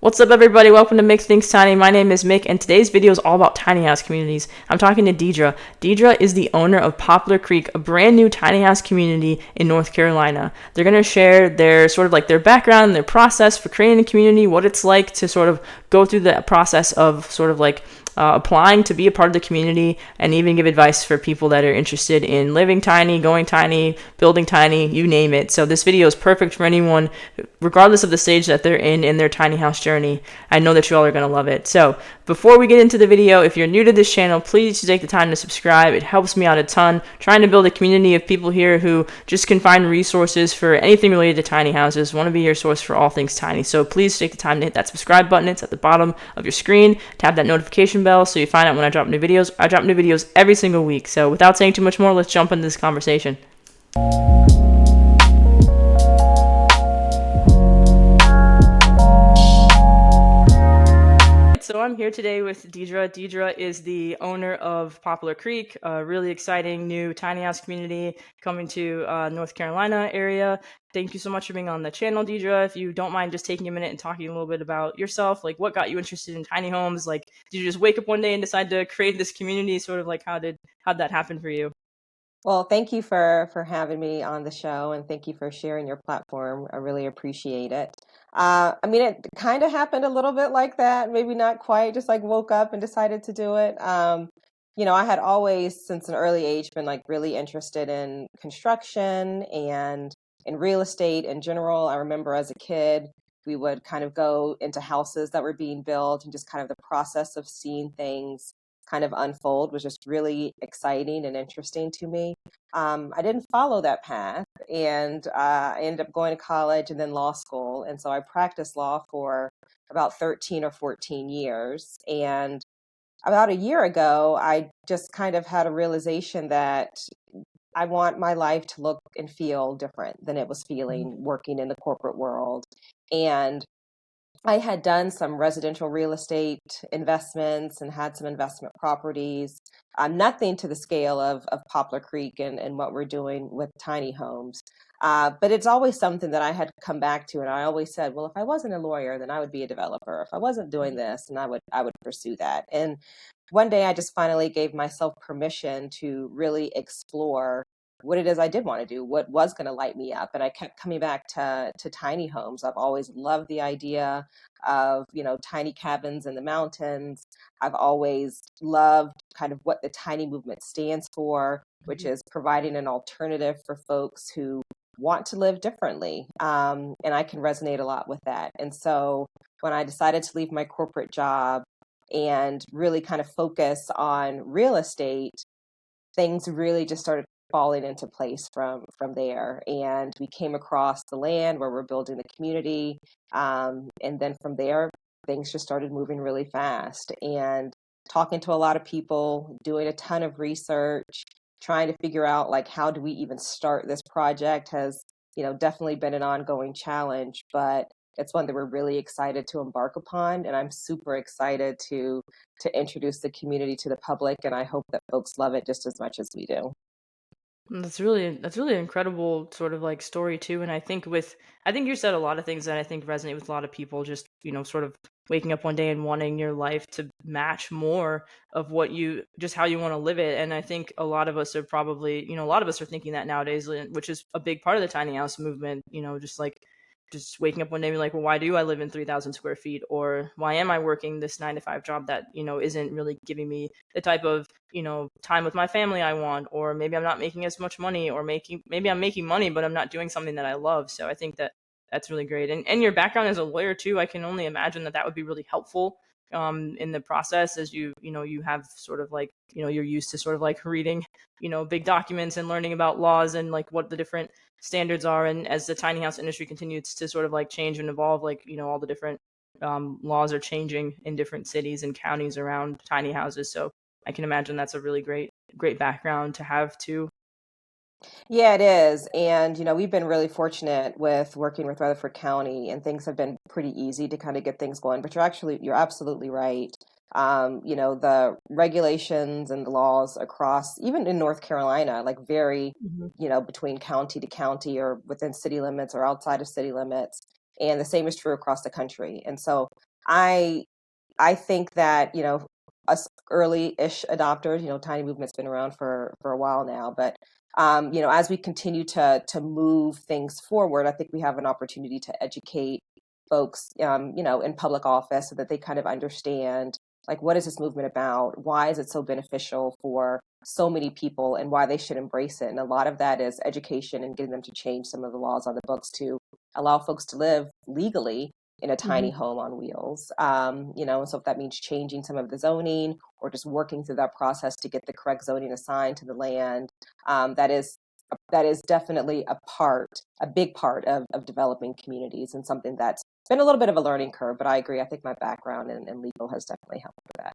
What's up, everybody? Welcome to Make Things Tiny. My name is Mick, and today's video is all about tiny house communities. I'm talking to Dedra. Dedra is the owner of Poplar Creek, a brand new tiny house community in North Carolina. They're going to share their their background, their process for creating a community, what it's like to sort of go through the process of applying to be a part of the community, and even give advice for people that are interested in living tiny, going tiny, building tiny, you name it. So this video is perfect for anyone, regardless of the stage that they're in their tiny house journey. I know that you all are going to love it. So before we get into the video, if you're new to this channel, please take the time to subscribe. It helps me out a ton. Trying to build a community of people here who just can find resources for anything related to tiny houses. Want to be your source for all things tiny. So please take the time to hit that subscribe button. It's at the bottom of your screen. Tap that notification bell so you find out when I drop new videos. I drop new videos every single week. So without saying too much more, let's jump into this conversation. So I'm here today with Dedra. Dedra is the owner of Poplar Creek, a really exciting new tiny house community coming to North Carolina area. Thank you so much for being on the channel, Dedra. If you don't mind just taking a minute and talking a little bit about yourself, like what got you interested in tiny homes? Like, did you just wake up one day and decide to create this community? How'd that happen for you? Well, thank you for having me on the show, and thank you for sharing your platform. I really appreciate it. It kind of happened a little bit like that, maybe not quite, just like woke up and decided to do it. I had always, since an early age, been like really interested in construction and in real estate in general. I remember as a kid, we would kind of go into houses that were being built, and just kind of the process of seeing things kind of unfold was just really exciting and interesting to me. I didn't follow that path, and I ended up going to college and then law school. And so I practiced law for about 13 or 14 years. And about a year ago, I just kind of had a realization that I want my life to look and feel different than it was feeling working in the corporate world. And I had done some residential real estate investments and had some investment properties, nothing to the scale of Poplar Creek and what we're doing with tiny homes. But it's always something that I had come back to. And I always said, well, if I wasn't a lawyer, then I would be a developer. If I wasn't doing this, then I would pursue that. And one day I just finally gave myself permission to really explore what it is I did want to do, what was going to light me up. And I kept coming back to tiny homes. I've always loved the idea of, tiny cabins in the mountains. I've always loved kind of what the tiny movement stands for, which is providing an alternative for folks who want to live differently. And I can resonate a lot with that. And so when I decided to leave my corporate job and really kind of focus on real estate, things really just started falling into place from there. And we came across the land where we're building the community. And then from there, things just started moving really fast. And talking to a lot of people, doing a ton of research, trying to figure out like how do we even start this project has, definitely been an ongoing challenge, but it's one that we're really excited to embark upon. And I'm super excited to introduce the community to the public. And I hope that folks love it just as much as we do. That's really incredible story too. And I think you said a lot of things that I think resonate with a lot of people, just sort of waking up one day and wanting your life to match more of how you want to live it. And I think a lot of us are probably, a lot of us are thinking that nowadays, which is a big part of the tiny house movement, just waking up one day and be like, well, why do I live in 3,000 square feet? Or why am I working this 9 to 5 job that, isn't really giving me the type of, time with my family I want? Or maybe I'm not making as much money, or maybe I'm making money, but I'm not doing something that I love. So I think that that's really great. And your background as a lawyer too, I can only imagine that would be really helpful in the process, as you have you're used to reading, big documents and learning about laws and like what the different standards are. And as the tiny house industry continues to change and evolve, all the different laws are changing in different cities and counties around tiny houses. So I can imagine that's a really great background to have too. Yeah, it is. And, we've been really fortunate with working with Rutherford County, and things have been pretty easy to kind of get things going. But you're absolutely right. The regulations and the laws across, even in North Carolina, like vary, between county to county or within city limits or outside of city limits. And the same is true across the country. And so I I think that, us early-ish adopters, tiny movement's been around for a while now, but as we continue to move things forward, I think we have an opportunity to educate folks, in public office so that they kind of understand, like, what is this movement about? Why is it so beneficial for so many people and why they should embrace it? And a lot of that is education and getting them to change some of the laws on the books to allow folks to live legally in a tiny Hmm. home on wheels. And so if that means changing some of the zoning or just working through that process to get the correct zoning assigned to the land, that is definitely a big part of developing communities and something that's been a little bit of a learning curve. But I agree. I think my background in legal has definitely helped with that.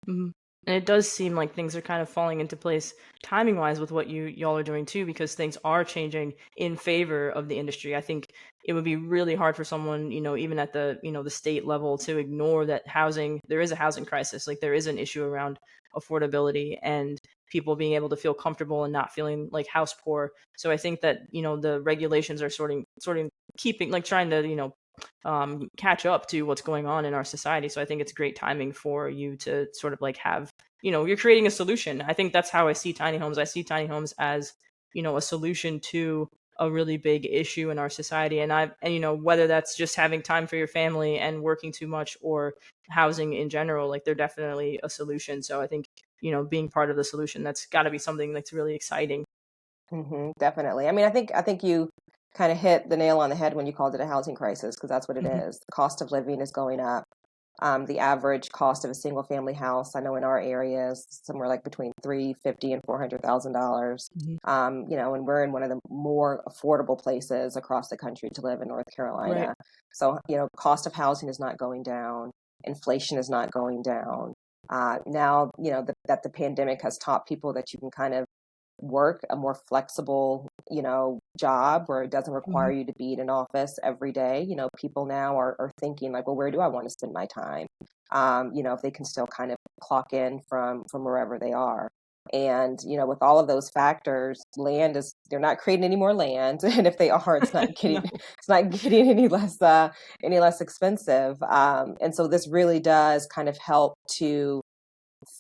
Mhm. And it does seem like things are kind of falling into place timing wise with what y'all are doing too, because things are changing in favor of the industry. I think it would be really hard for someone, even at the, the state level to ignore that there is a housing crisis. Like there is an issue around affordability and people being able to feel comfortable and not feeling like house poor. So I think that, the regulations are sorting keeping like trying to, catch up to what's going on in our society. So I think it's great timing for you to sort of like have, you're creating a solution. I think that's how I see tiny homes. I see tiny homes as, a solution to a really big issue in our society. And whether that's just having time for your family and working too much or housing in general, like they're definitely a solution. So I think, being part of the solution, that's got to be something that's really exciting. Definitely. I mean, I think you kind of hit the nail on the head when you called it a housing crisis, because that's what it Hmm. is. The cost of living is going up. The average cost of a single family house, I know in our area, is somewhere like between $350 and $400,000. Hmm. And we're in one of the more affordable places across the country to live in North Right. Carolina. So, cost of housing is not going down. Inflation is not going down. Now, that the pandemic has taught people that you can kind of work a more flexible, job where it doesn't Hmm. require you to be in an office every day. People now are thinking like, well, where do I want to spend my time? If they can still kind of clock in from wherever they are. And, with all of those factors, they're not creating any more land. And if they are, No. it's not getting any less expensive. And so this really does kind of help to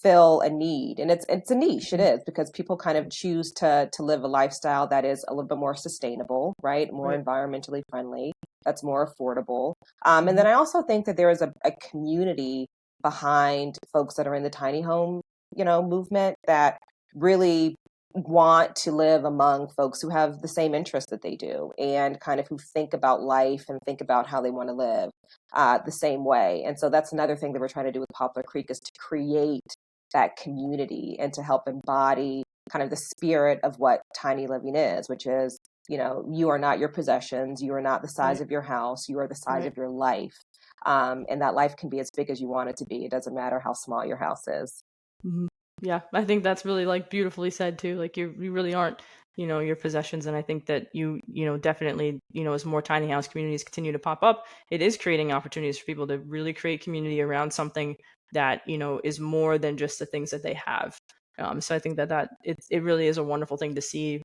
fill a need, and it's a niche. It Mhm. is because people kind of choose to live a lifestyle that is a little bit more sustainable, right, more Right. environmentally friendly, that's more affordable. And Hmm. then I also think that there is a community behind folks that are in the tiny home movement that really want to live among folks who have the same interests that they do and kind of who think about life and think about how they want to live the same way. And so that's another thing that we're trying to do with Poplar Creek, is to create that community and to help embody kind of the spirit of what tiny living is, which is, you are not your possessions, you are not the size Right. of your house, you are the size Right. of your life. And that life can be as big as you want it to be. It doesn't matter how small your house is. Mhm. Yeah, I think that's really like beautifully said too. Like you really aren't, your possessions, and I think that definitely, as more tiny house communities continue to pop up, it is creating opportunities for people to really create community around something that is more than just the things that they have. So I think that it really is a wonderful thing to see.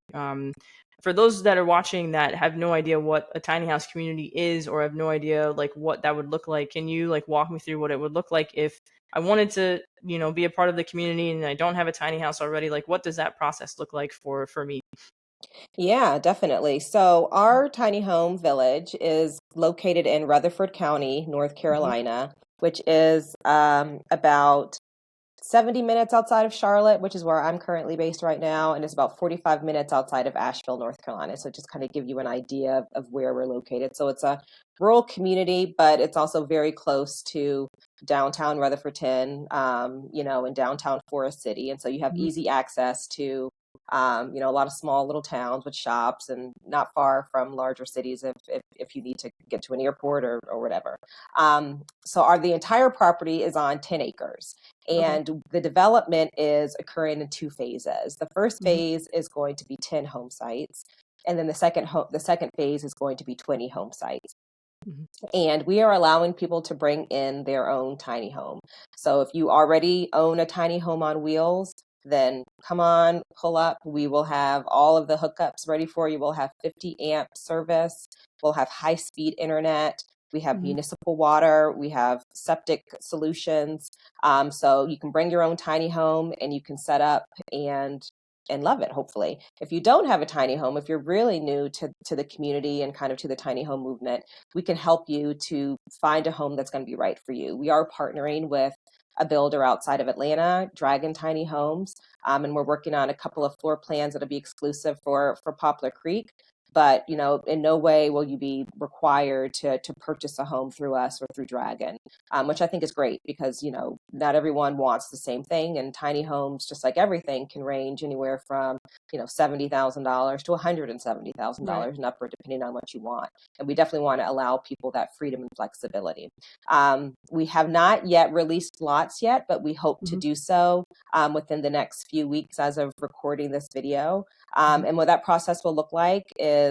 For those that are watching that have no idea what a tiny house community is or have no idea like what that would look like, can you like walk me through what it would look like if I wanted to, be a part of the community and I don't have a tiny house already? Like, what does that process look like for me? Yeah, definitely. So our tiny home village is located in Rutherford County, North Mhm. Carolina, which is about 70 minutes outside of Charlotte, which is where I'm currently based right now, and it's about 45 minutes outside of Asheville, North Carolina. So just kind of give you an idea of where we're located. So it's a rural community, but it's also very close to downtown Rutherfordton, in downtown Forest City. And so you have Mhm. easy access to a lot of small little towns with shops and not far from larger cities if you need to get to an airport or whatever. So the entire property is on 10 acres. Okay. And the development is occurring in two phases. The first Mhm. phase is going to be 10 home sites, and then the second phase is going to be 20 home sites. Mhm. And we are allowing people to bring in their own tiny home. So if you already own a tiny home on wheels, then come on, pull up. We will have all of the hookups ready for you. We'll have 50 amp service. We'll have high speed internet. We have Mhm. municipal water. We have septic solutions. So you can bring your own tiny home and you can set up and love it, hopefully. If you don't have a tiny home, if you're really new to the community and kind of to the tiny home movement, we can help you to find a home that's going to be right for you. We are partnering with a builder outside of Atlanta, Dragon Tiny Homes, and we're working on a couple of floor plans that'll be exclusive for Poplar Creek. But in no way will you be required to purchase a home through us or through Dragon, which I think is great because not everyone wants the same thing, and tiny homes, just like everything, can range anywhere from $70,000 to Right. $170,000 and upward, depending on what you want. And we definitely want to allow people that freedom and flexibility. We have not yet released lots yet, but we hope to Mhm. do so within the next few weeks as of recording this video. Mhm. And what that process will look like is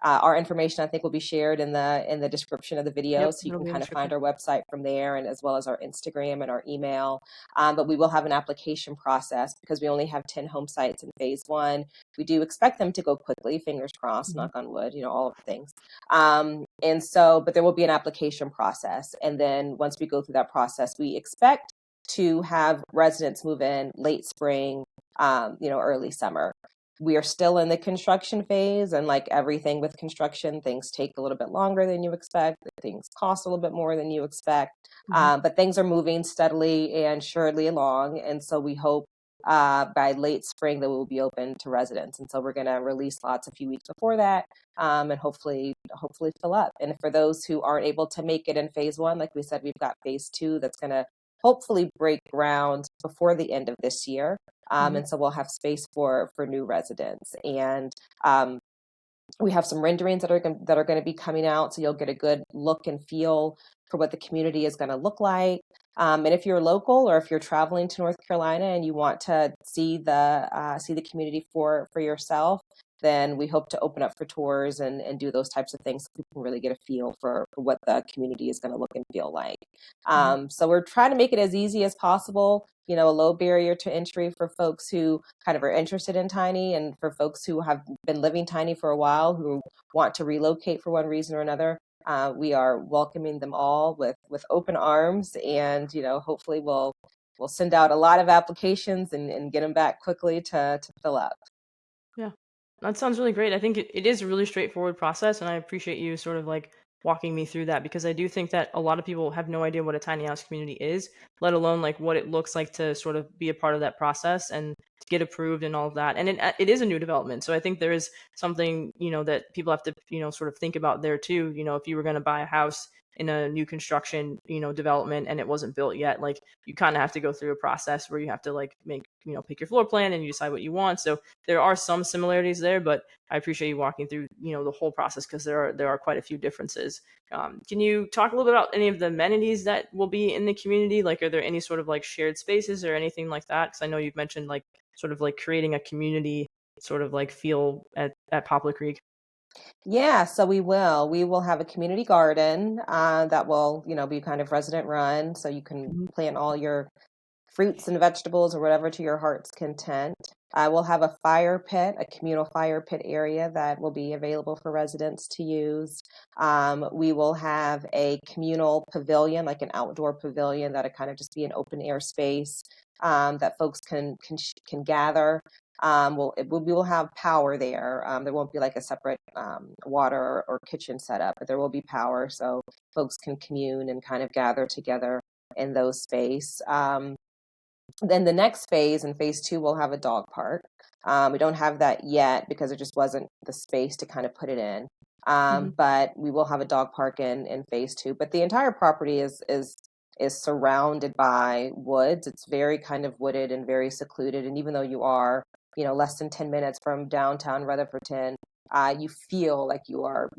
our information, I think, will be shared in the description of the video, Yep, so you it'll can be in the kind of find description. our website from there, and as well as our Instagram and our email. But we will have an application process because we only have 10 home sites in phase one. We do expect them to go quickly, fingers crossed, Mhm. knock on wood, all of the things. And so, but there will be an application process. And then once we go through that process, we expect to have residents move in late spring, early summer. We are still in the construction phase, and like everything with construction, things take a little bit longer than you expect. Things cost a little bit more than you expect, Mhm. but things are moving steadily and surely along. And so we hope by late spring that we will be open to residents. And so we're going to release lots a few weeks before that, and hopefully fill up. And for those who aren't able to make it in phase one, like we said, we've got phase two that's going to hopefully break ground before the end of this year. Mhm. And so we'll have space for new residents. And we have some renderings that are going to be coming out, so you'll get a good look and feel for what the community is going to look like. And if you're local or if you're traveling to North Carolina and you want to see the community for yourself, then we hope to open up for tours and do those types of things so people can really get a feel for what the community is going to look and feel like. Mhm. So we're trying to make it as easy as possible, a low barrier to entry for folks who kind of are interested in tiny, and for folks who have been living tiny for a while who want to relocate for one reason or another. We are welcoming them all with open arms, and hopefully we'll send out a lot of applications and get them back quickly to fill up. Yeah. That sounds really great. I think it is a really straightforward process, and I appreciate you sort of like walking me through that because I do think that a lot of people have no idea what a tiny house community is, let alone like what it looks like to sort of be a part of that process and to get approved and all of that. And it is a new development, so I think there is something that people have to sort of think about there too. If you were going to buy a house in a new construction development and it wasn't built yet, like you kind of have to go through a process where you have to like make pick your floor plan and you decide what you want. So there are some similarities there, but I appreciate you walking through the whole process because there are quite a few differences. Can you talk a little bit about any of the amenities that will be in the community? Like, are there any sort of like shared spaces or anything like that? Because I know you've mentioned like sort of like creating a community sort of like feel at Poplar Creek. Yeah, so we will have a community garden that will be kind of resident run, so you can Mhm. plant all your fruits and vegetables or whatever to your heart's content. We'll have a fire pit, a communal fire pit area that will be available for residents to use. We will have a communal pavilion, like an outdoor pavilion that'll kind of just be an open air space that folks can gather. We will have power there. There won't be like a separate water or kitchen setup, but there will be power so folks can commune and kind of gather together in those space. Then the next phase, in phase two, we'll have a dog park. We don't have that yet because there just wasn't the space to kind of put it in. Mhm. But we will have a dog park in phase two. But the entire property is surrounded by woods. It's very kind of wooded and very secluded. And even though you are, less than 10 minutes from downtown Rutherfordton, you feel like you are,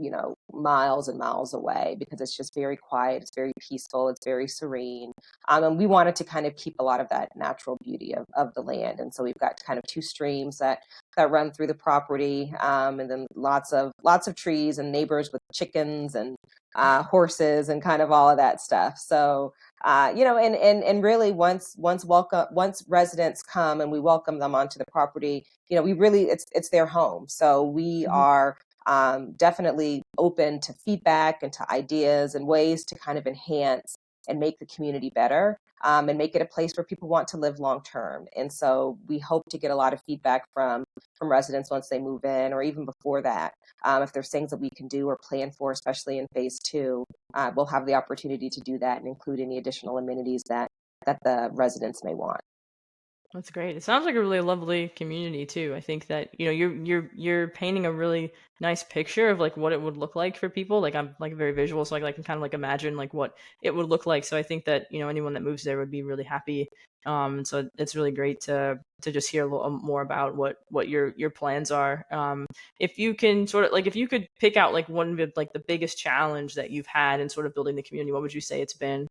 miles and miles away because it's just very quiet. It's very peaceful. It's very serene. And we wanted to kind of keep a lot of that natural beauty of the land. And so we've got kind of two streams that run through the property, and then lots of trees and neighbors with chickens and horses and kind of all of that stuff. So and really once residents come and we welcome them onto the property, we really it's their home. So we Mhm. are definitely open to feedback and to ideas and ways to kind of enhance and make the community better, and make it a place where people want to live long term. And so we hope to get a lot of feedback from residents once they move in, or even before that. If there's things that we can do or plan for, especially in phase two, we'll have the opportunity to do that and include any additional amenities that the residents may want. That's great. It sounds like a really lovely community too. I think that, you know, you're painting a really nice picture of like what it would look like for people. Like I'm like very visual, so I can kind of like imagine like what it would look like. So I think that, you know, anyone that moves there would be really happy. So it's really great to just hear a little more about what your plans are. If you can sort of like if you could pick out like one of like the biggest challenge that you've had in sort of building the community, what would you say it's been?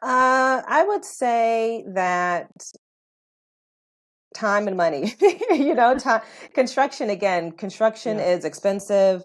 I would say that time and money. Time. Construction Yeah. is expensive.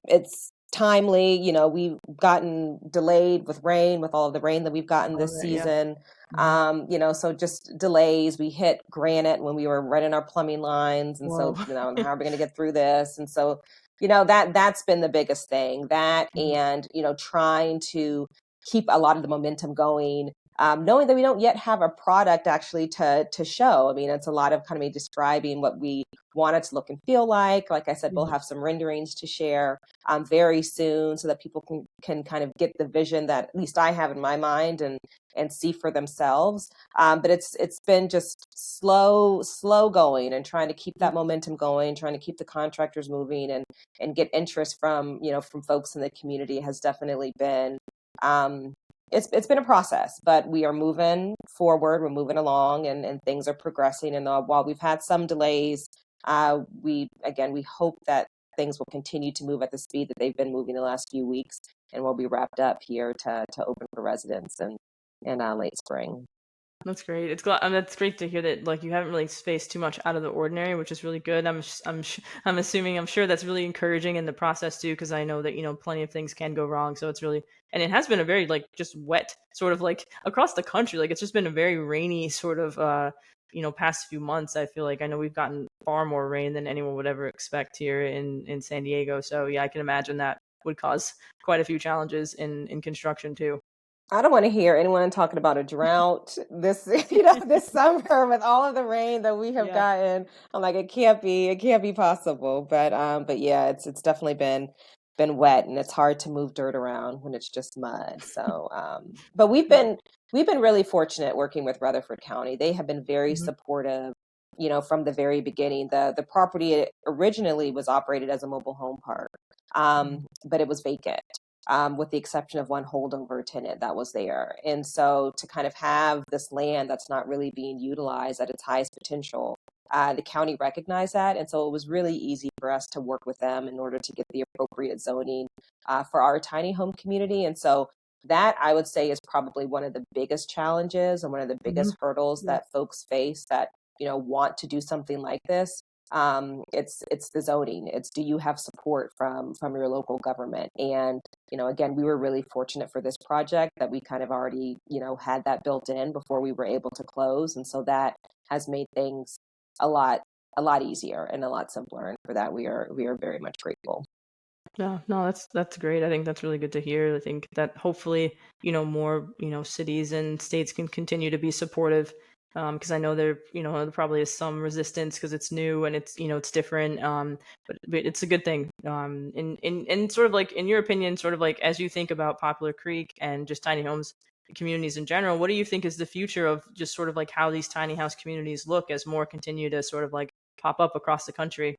It's timely. We've gotten delayed with rain, with all of the rain that we've gotten All this of it. Yeah. season. Hmm. So just delays. We hit granite when we were running our plumbing lines, and Whoa. so and how are we going to get through this? And so that's been the biggest thing. That, and trying to keep a lot of the momentum going, knowing that we don't yet have a product actually to show. I mean, it's a lot of kind of me describing what we want it to look and feel like. Like I said, we'll have some renderings to share very soon, so that people can kind of get the vision that at least I have in my mind, and see for themselves. But it's been just slow going, and trying to keep that momentum going, trying to keep the contractors moving, and get interest from folks in the community has definitely been, um, it's been a process, but we are moving forward. We're moving along, and things are progressing. And while we've had some delays, we hope that things will continue to move at the speed that they've been moving the last few weeks, and we'll be wrapped up here to open for residents in late spring. That's great. That's great to hear that like you haven't really faced too much out of the ordinary, which is really good. I'm assuming I'm sure that's really encouraging in the process too, because I know that, you know, plenty of things can go wrong. So it's really, and it has been a very like just wet sort of like across the country. Like it's just been a very rainy sort of past few months. I feel like I know we've gotten far more rain than anyone would ever expect here in San Diego. So yeah, I can imagine that would cause quite a few challenges in construction too. I don't want to hear anyone talking about a drought this this summer with all of the rain that we have Yeah. gotten. I'm like, it can't be possible. But yeah, it's definitely been wet, and it's hard to move dirt around when it's just mud. So, but we've been really fortunate working with Rutherford County. They have been very Mhm. supportive, from the very beginning. The property originally was operated as a mobile home park, but it was vacant, with the exception of one holdover tenant that was there. And so to kind of have this land that's not really being utilized at its highest potential, the county recognized that. And so it was really easy for us to work with them in order to get the appropriate zoning for our tiny home community. And so that, I would say, is probably one of the biggest challenges and one of the Mhm. biggest hurdles Yeah. that folks face that, want to do something like this. It's the zoning. It's, do you have support from your local government? And again, we were really fortunate for this project that we kind of already, had that built in before we were able to close. And so that has made things a lot, a lot easier and a lot simpler. And for that, we are very much grateful. No, no, that's great. I think that's really good to hear. I think that hopefully, you know, more, you know, cities and states can continue to be supportive. Because I know there probably is some resistance because it's new and it's, you know, it's different. But it's a good thing. In sort of like, in your opinion, sort of like as you think about Poplar Creek and just tiny homes communities in general, what do you think is the future of just sort of like how these tiny house communities look as more continue to sort of like pop up across the country?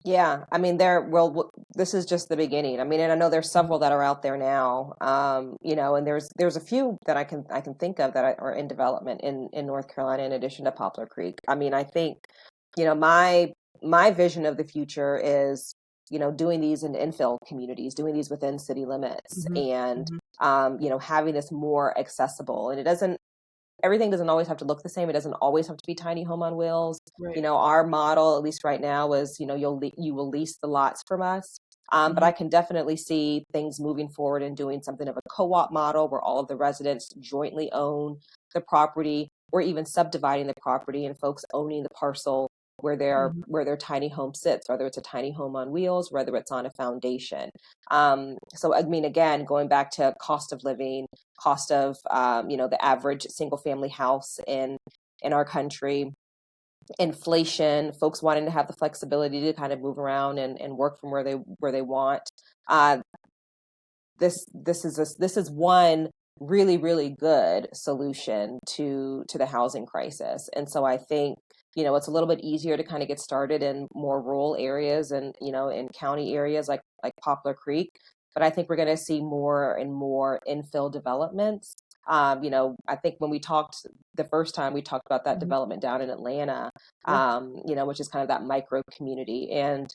Yeah, I mean, this is just the beginning. I mean, and I know there's several that are out there now, and there's a few that I can think of that are in development in North Carolina, in addition to Poplar Creek. I mean, I think, my vision of the future is, doing these in infill communities, doing these within city limits, Hmm. and Hmm. having this more accessible. And everything doesn't always have to look the same. It doesn't always have to be tiny home on wheels. Right. Our model, at least right now, is, you will lease the lots from us. But Hmm. I can definitely see things moving forward and doing something of a co-op model where all of the residents jointly own the property, or even subdividing the property and folks owning the parcel Mhm. where their tiny home sits, whether it's a tiny home on wheels, whether it's on a foundation. So I mean, again, going back to cost of living, cost of the average single family house in our country, inflation, folks wanting to have the flexibility to kind of move around and work from where they want. Uh, this is one really good solution to the housing crisis. And so I think it's a little bit easier to kind of get started in more rural areas and in county areas like Poplar Creek, but I think we're going to see more and more infill developments. I think when we talked the first time, we talked about that Mhm. development down in Atlanta, Yeah. which is kind of that micro community. And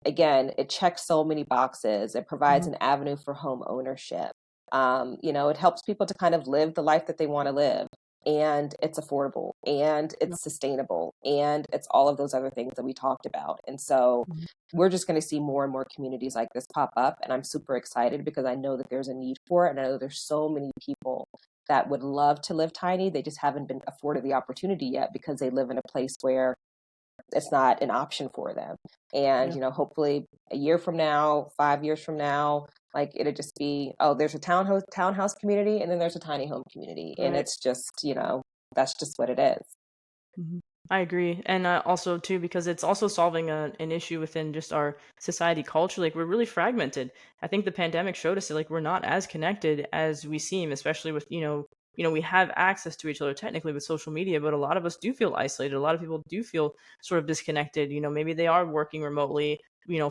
again, it checks so many boxes. It provides Mhm. an avenue for home ownership. It helps people to kind of live the life that they want to live. And it's affordable and Yeah. it's sustainable and it's all of those other things that we talked about. And so Mhm. we're just going to see more and more communities like this pop up. And I'm super excited because I know that there's a need for it. And I know there's so many people that would love to live tiny. They just haven't been afforded the opportunity yet because they live in a place where it's not an option for them. And, Yeah. hopefully a year from now, 5 years from now, like it'll just be, oh, there's a townhouse community and then there's a tiny home community. And Right. it's just, that's just what it is. Mhm. I agree, and also too because it's also solving an issue within just our society culture. Like we're really fragmented. I think the pandemic showed us that like we're not as connected as we seem, especially with we have access to each other technically with social media, but a lot of us do feel isolated. A lot of people do feel sort of disconnected. Maybe they are working remotely,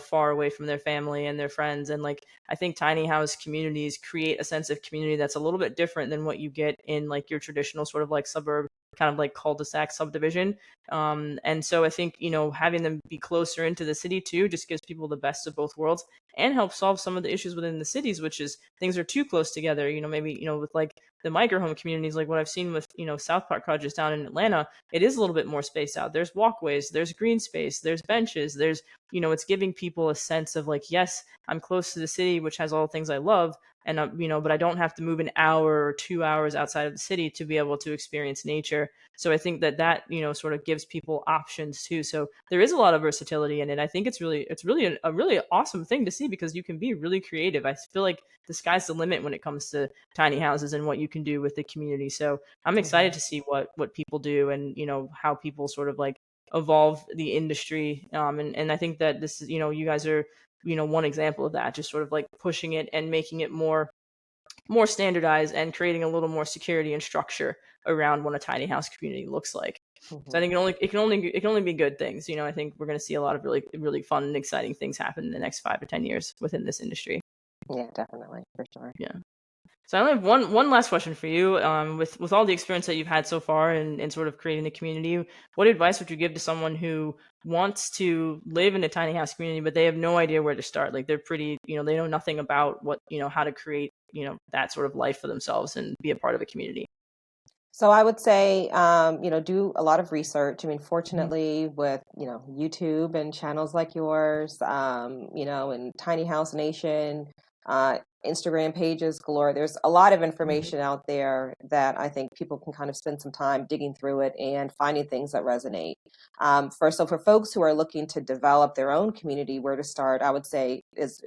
far away from their family and their friends, and like I think tiny house communities create a sense of community that's a little bit different than what you get in like your traditional sort of like suburb kind of like cul-de-sac subdivision. And so I think, having them be closer into the city too just gives people the best of both worlds and helps solve some of the issues within the cities, which is things are too close together. Maybe, with like the microhome communities, like what I've seen with, South Park cottages down in Atlanta, it is a little bit more spaced out. There's walkways, there's green space, there's benches, there's, it's giving people a sense of like, yes, I'm close to the city, which has all the things I love, and but I don't have to move an hour or 2 hours outside of the city to be able to experience nature. So I think that sort of gives people options too. So there is a lot of versatility in it. I think it's really a really awesome thing to see because you can be really creative. I feel like the sky's the limit when it comes to tiny houses and what you can do with the community. So I'm excited Mhm. to see what people do and how people sort of like evolve the industry. And I think that this is you guys are one example of that, just sort of like pushing it and making it more standardized and creating a little more security and structure around what a tiny house community looks like. So I Mhm. think it can only be good things. I think we're going to see a lot of really really fun and exciting things happen in the next 5 to 10 years within this industry. Yeah, definitely, for sure. Yeah. So I only have one last question for you. With all the experience that you've had so far in sort of creating the community, what advice would you give to someone who wants to live in a tiny house community, but they have no idea where to start? Like they're pretty, they know nothing about how to create, that sort of life for themselves and be a part of a community. So I would say, do a lot of research. I mean, Hmm. fortunately, with YouTube and channels like yours, and Tiny House Nation, Instagram pages galore. There's a lot of Hmm. information out there that I think people can kind of spend some time digging through it and finding things that resonate. For folks who are looking to develop their own community, where to start, I would say is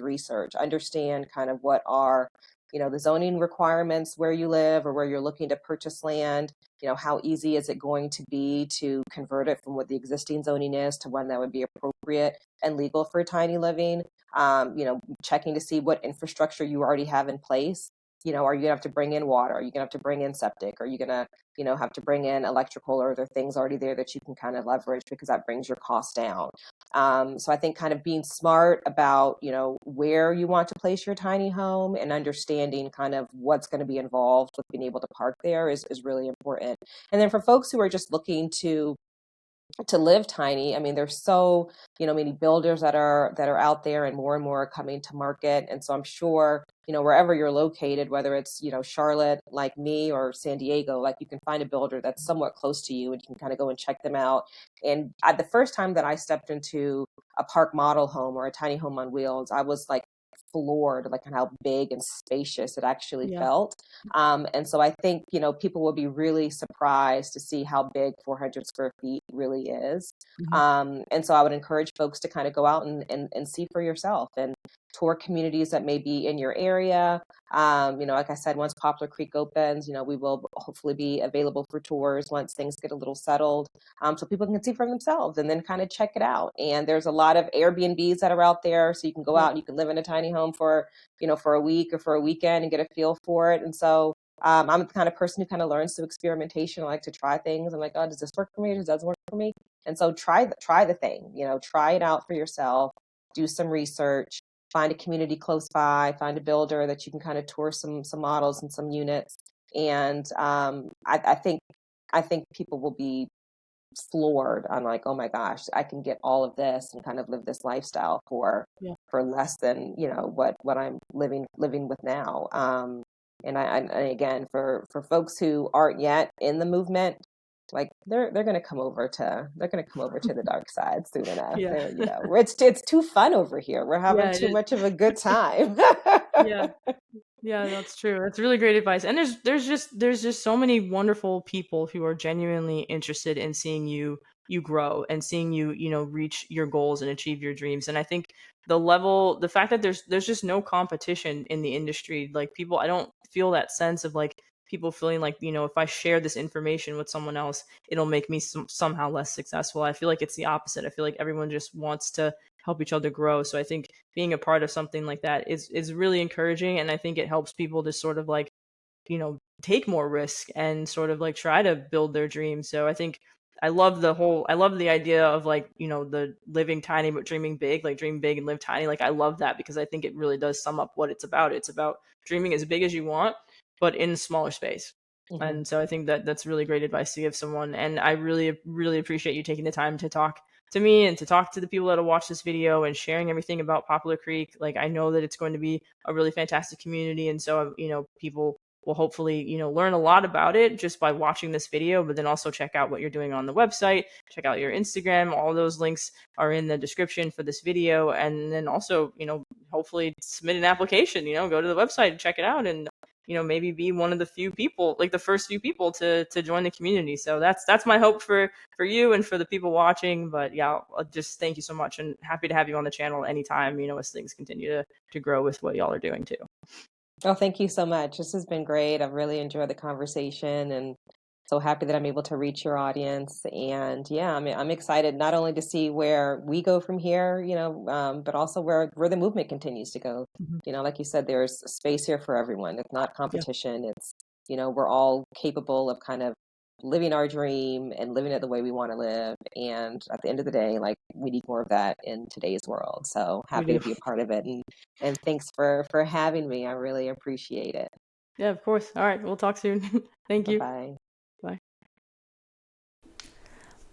research. Understand kind of what are the zoning requirements where you live or where you're looking to purchase land. How easy is it going to be to convert it from what the existing zoning is to one that would be appropriate and legal for tiny living? Checking to see what infrastructure you already have in place. Are you gonna have to bring in water? Are you gonna have to bring in septic? Are you gonna, have to bring in electrical, or are there things already there that you can kind of leverage because that brings your cost down? So I think kind of being smart about, where you want to place your tiny home and understanding kind of what's going to be involved with being able to park there is really important. And then for folks who are just looking to live tiny, I mean, there's so many builders that are out there, and more are coming to market. And so I'm sure wherever you're located, whether it's Charlotte like me or San Diego, like you can find a builder that's somewhat close to you and you can kind of go and check them out. And the first time that I stepped into a park model home or a tiny home on wheels, I was like floored, like how big and spacious it actually Yeah. felt. And so I think, people will be really surprised to see how big 400 square feet really is. Hmm. And so I would encourage folks to kind of go out and see for yourself and tour communities that may be in your area. Like I said, once Poplar Creek opens, we will hopefully be available for tours once things get a little settled, so people can see for themselves and then kind of check it out. And there's a lot of Airbnbs that are out there, so you can go out Yep. and you can live in a tiny home for, for a week or for a weekend and get a feel for it. And so I'm the kind of person who kind of learns through experimentation. I like to try things. I'm like, oh, does this work for me? Does it work for me? And so try the thing, try it out for yourself, do some research, find a community close by, find a builder that you can kind of tour some models and some units. And I think people will be floored on like, oh my gosh, I can get all of this and kind of live this lifestyle Yeah. for less than, what I'm living with now. And and again, for folks who aren't yet in the movement, like they're going to come over to the dark side soon enough. Yeah. It's too fun over here. We're having Yeah, it too is. much of a good time. Yeah. Yeah, that's true. That's really great advice. And there's just so many wonderful people who are genuinely interested in seeing you grow and seeing you reach your goals and achieve your dreams. And I think the fact that there's just no competition in the industry, like people, I don't feel that sense of like people feeling like, if I share this information with someone else, it'll make me somehow less successful. I feel like it's the opposite. I feel like everyone just wants to help each other grow. So I think being a part of something like that is really encouraging, and I think it helps people to sort of like take more risk and sort of like try to build their dreams. So I think I love the idea of like the living tiny but dreaming big, like dream big and live tiny. Like I love that because I think it really does sum up what it's about. It's about dreaming as big as you want but in smaller space. Mhm. And so I think that that's really great advice to give someone, and I really appreciate you taking the time to talk to me and to talk to the people that'll watch this video and sharing everything about Poplar Creek. Like I know that it's going to be a really fantastic community, and so people will hopefully learn a lot about it just by watching this video, but then also check out what you're doing on the website, check out your Instagram. All those links are in the description for this video, and then also hopefully submit an application, go to the website and check it out, and maybe be one of the few people, like the first few people to join the community. So that's my hope for you and for the people watching. But yeah, I'll just thank you so much, and happy to have you on the channel anytime, as things continue to grow with what y'all are doing too. Oh, thank you so much. This has been great. I've really enjoyed the conversation and so happy that I'm able to reach your audience. And yeah, I mean, I'm excited not only to see where we go from here, but also where the movement continues to go. Mhm. Like you said, there's space here for everyone. It's not Yeah. competition. It's, we're all capable of kind of living our dream and living it the way we want to live. And at the end of the day, like we need more of that in today's world. So We happy to do. be a part of it. And thanks for having me. I really appreciate it. Yeah, of course. All right, we'll talk soon. Thank Bye you. bye. Bye.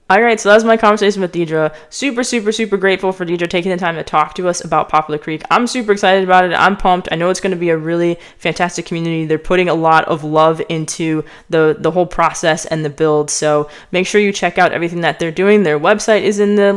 All right, so that was my conversation with Dedra. Super, super, super grateful for Dedra taking the time to talk to us about Poplar Creek. I'm super excited about it. I'm pumped. I know it's going to be a really fantastic community. They're putting a lot of love into the whole process and the build. So make sure you check out everything that they're doing. Their website is in the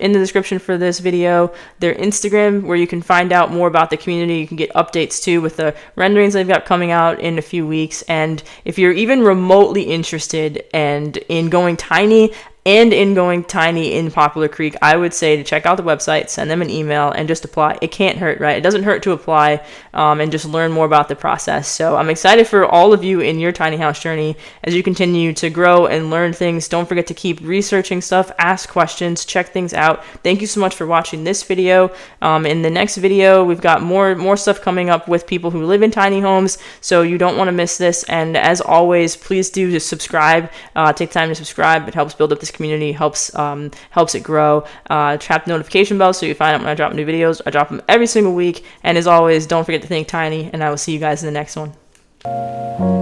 in the description for this video. Their Instagram, where you can find out more about the community. You can get updates too with the renderings they've got coming out in a few weeks. And if you're even remotely interested and in going tiny in Poplar Creek, I would say to check out the website, send them an email, and just apply. It can't hurt, right? It doesn't hurt to apply and just learn more about the process. So I'm excited for all of you in your tiny house journey as you continue to grow and learn things. Don't forget to keep researching stuff, ask questions, check things out. Thank you so much for watching this video. In the next video, we've got more stuff coming up with people who live in tiny homes, so you don't want to miss this. And as always, please do just subscribe. Take time to subscribe. It helps build up this community, helps it grow. Tap the notification bell so you find out when I drop new videos. I drop them every single week. And as always, don't forget to think tiny, and I will see you guys in the next one.